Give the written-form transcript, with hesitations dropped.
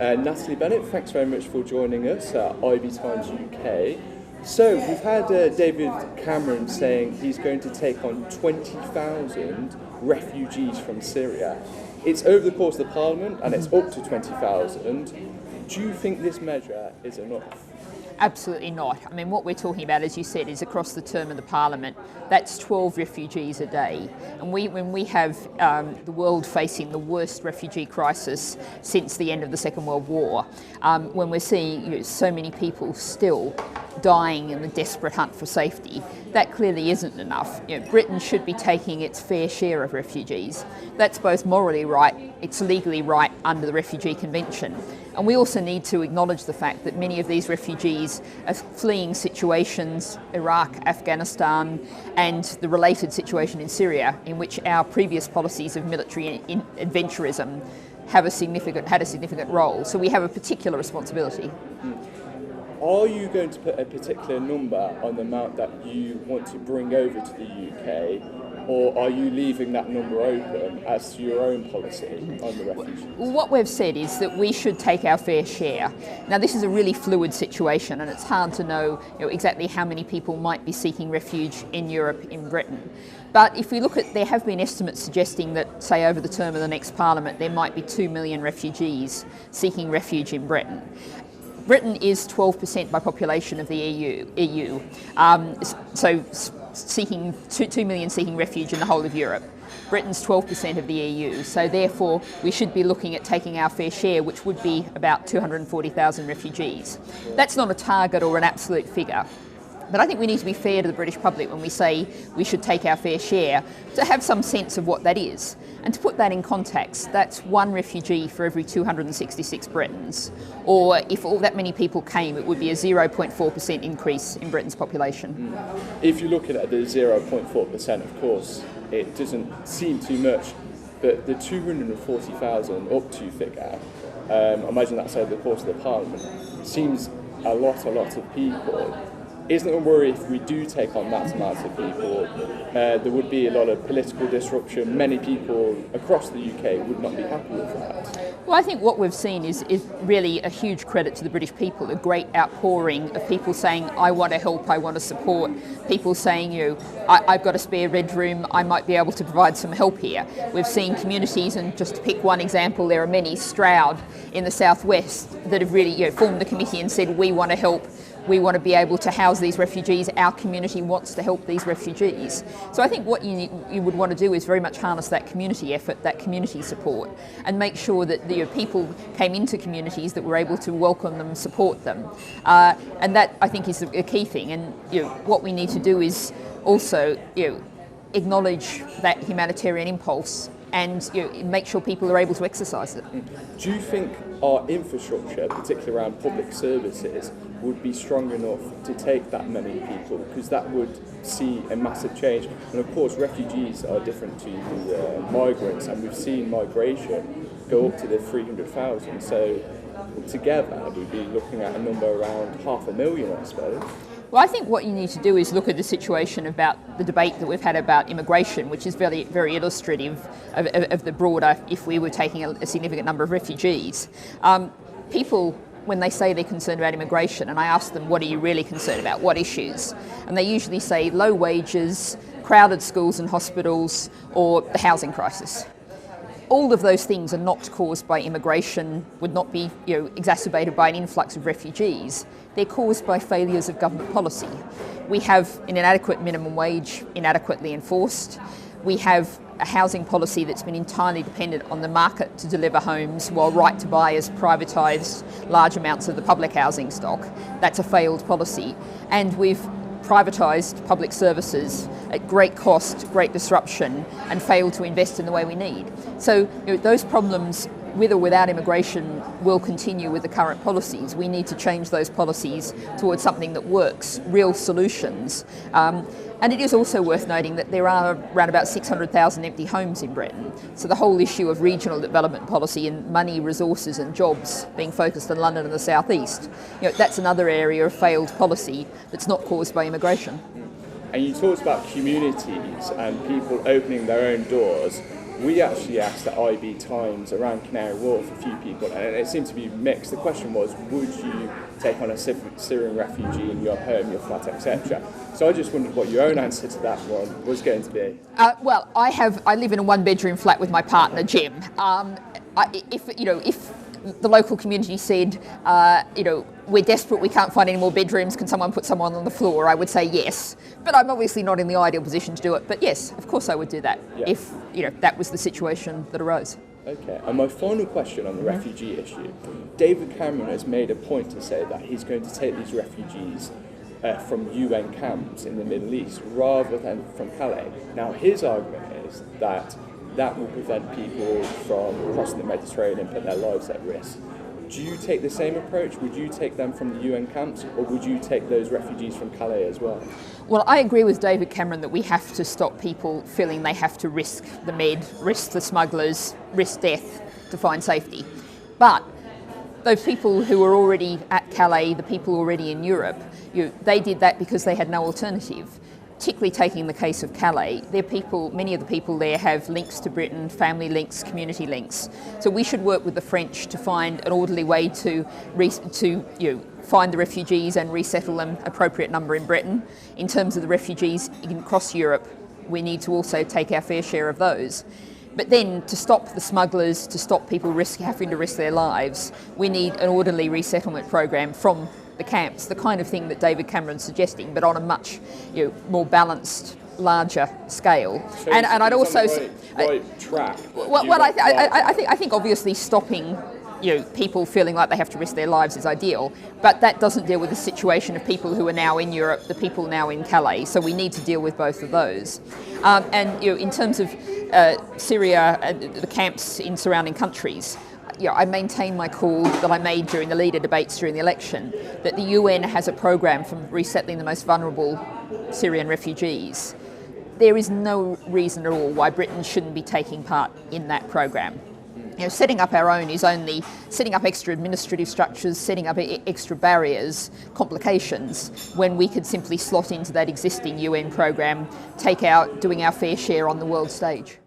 Natalie Bennett, thanks very much for joining us at IBTimes UK. So, we've had David Cameron saying he's going to take on 20,000 refugees from Syria. It's over the course of the Parliament and it's up to 20,000. Do you think this measure is enough? Absolutely not. I mean, what we're talking about, as you said, is across the term of the Parliament. That's 12 refugees a day. And when we have the world facing the worst refugee crisis since the end of the Second World War, when we're seeing so many people still dying in the desperate hunt for safety, that clearly isn't enough. Britain should be taking its fair share of refugees. That's both morally right, it's legally right under the Refugee Convention. And we also need to acknowledge the fact that many of these refugees are fleeing situations, Iraq, Afghanistan, and the related situation in Syria, in which our previous policies of military adventurism had a significant role. So we have a particular responsibility. Are you going to put a particular number on the amount that you want to bring over to the UK? Or are you leaving that number open as to your own policy on the refugees? Well, what we've said is that we should take our fair share. Now, this is a really fluid situation, and it's hard to know, exactly how many people might be seeking refuge in Europe, in Britain. But if we look at, there have been estimates suggesting that, say, over the term of the next Parliament, there might be 2 million refugees seeking refuge in Britain. Britain is 12% by population of the EU. So seeking 2 million seeking refuge in the whole of Europe. Britain's 12% of the EU, so therefore we should be looking at taking our fair share, which would be about 240,000 refugees. That's not a target or an absolute figure, but I think we need to be fair to the British public when we say we should take our fair share, to have some sense of what that is. And to put that in context, that's one refugee for every 266 Britons, or if all that many people came, it would be a 0.4% increase in Britain's population. If you look at it, the 0.4%, of course, it doesn't seem too much, but the 240,000 up to figure, imagine that's over the course of the Parliament, seems a lot of people. Isn't it a worry if we do take on that amount of people, there would be a lot of political disruption, many people across the UK would not be happy with that? Well, I think what we've seen is really a huge credit to the British people, a great outpouring of people saying, I want to help, I want to support, people saying, I've got a spare red room, I might be able to provide some help here. We've seen communities, and just to pick one example, there are many, Stroud in the southwest, that have really formed a committee and said, we want to help. We want to be able to house these refugees. Our community wants to help these refugees. So I think what you would want to do is very much harness that community effort, that community support, and make sure that the people came into communities that were able to welcome them, support them. And that, I think, is a key thing. And what we need to do is also acknowledge that humanitarian impulse and make sure people are able to exercise it. Do you think our infrastructure, particularly around public services, would be strong enough to take that many people? Because that would see a massive change. And of course, refugees are different to migrants, and we've seen migration go up to the 300,000. So together, we'd be looking at a number around 500,000, I suppose. Well, I think what you need to do is look at the situation about the debate that we've had about immigration, which is very, very illustrative of the broader, if we were taking a significant number of refugees. People, when they say they're concerned about immigration, and I ask them, what are you really concerned about? What issues? And they usually say low wages, crowded schools and hospitals, or the housing crisis. All of those things are not caused by immigration, would not be exacerbated by an influx of refugees. They're caused by failures of government policy. We have an inadequate minimum wage, inadequately enforced. We have a housing policy that's been entirely dependent on the market to deliver homes, while Right to Buy has privatised large amounts of the public housing stock. That's a failed policy. And we've privatised public services at great cost, great disruption, and failed to invest in the way we need. So those problems, with or without immigration, will continue with the current policies. We need to change those policies towards something that works, real solutions. And it is also worth noting that there are around about 600,000 empty homes in Britain. So the whole issue of regional development policy and money, resources and jobs being focused on London and the South East, that's another area of failed policy that's not caused by immigration. And you talked about communities and people opening their own doors. we actually asked at IBTimes around Canary Wharf a few people, and it seemed to be mixed. The question was, would you take on a Syrian refugee in your home, your flat, etc.? So I just wondered what your own answer to that one was going to be. Well, I live in a one-bedroom flat with my partner Jim. If the local community said, we're desperate, we can't find any more bedrooms, can someone put someone on the floor, I would say yes. But I'm obviously not in the ideal position to do it. But yes, of course I would do that if that was the situation that arose. Okay, and my final question on the refugee issue. David Cameron has made a point to say that he's going to take these refugees from UN camps in the Middle East rather than from Calais. Now, his argument is that that will prevent people from crossing the Mediterranean and put their lives at risk. Do you take the same approach? Would you take them from the UN camps, or would you take those refugees from Calais as well? Well, I agree with David Cameron that we have to stop people feeling they have to risk the Med, risk the smugglers, risk death to find safety. But those people who were already at Calais, the people already in Europe, they did that because they had no alternative. Particularly taking the case of Calais, many of the people there have links to Britain, family links, community links. So we should work with the French to find an orderly way to find the refugees and resettle them appropriate number in Britain. In terms of the refugees across Europe, we need to also take our fair share of those. But then to stop the smugglers, to stop people having to risk their lives, we need an orderly resettlement program from the camps, the kind of thing that David Cameron's suggesting, but on a much more balanced, larger scale. So and I'd also right track. I think obviously stopping people feeling like they have to risk their lives is ideal, but that doesn't deal with the situation of people who are now in Europe, the people now in Calais. So we need to deal with both of those. In terms of Syria and the camps in surrounding countries, I maintain my call that I made during the leader debates during the election, that the UN has a program for resettling the most vulnerable Syrian refugees. There is no reason at all why Britain shouldn't be taking part in that program. Setting up our own is only setting up extra administrative structures, setting up extra barriers, complications, when we could simply slot into that existing UN program, doing our fair share on the world stage.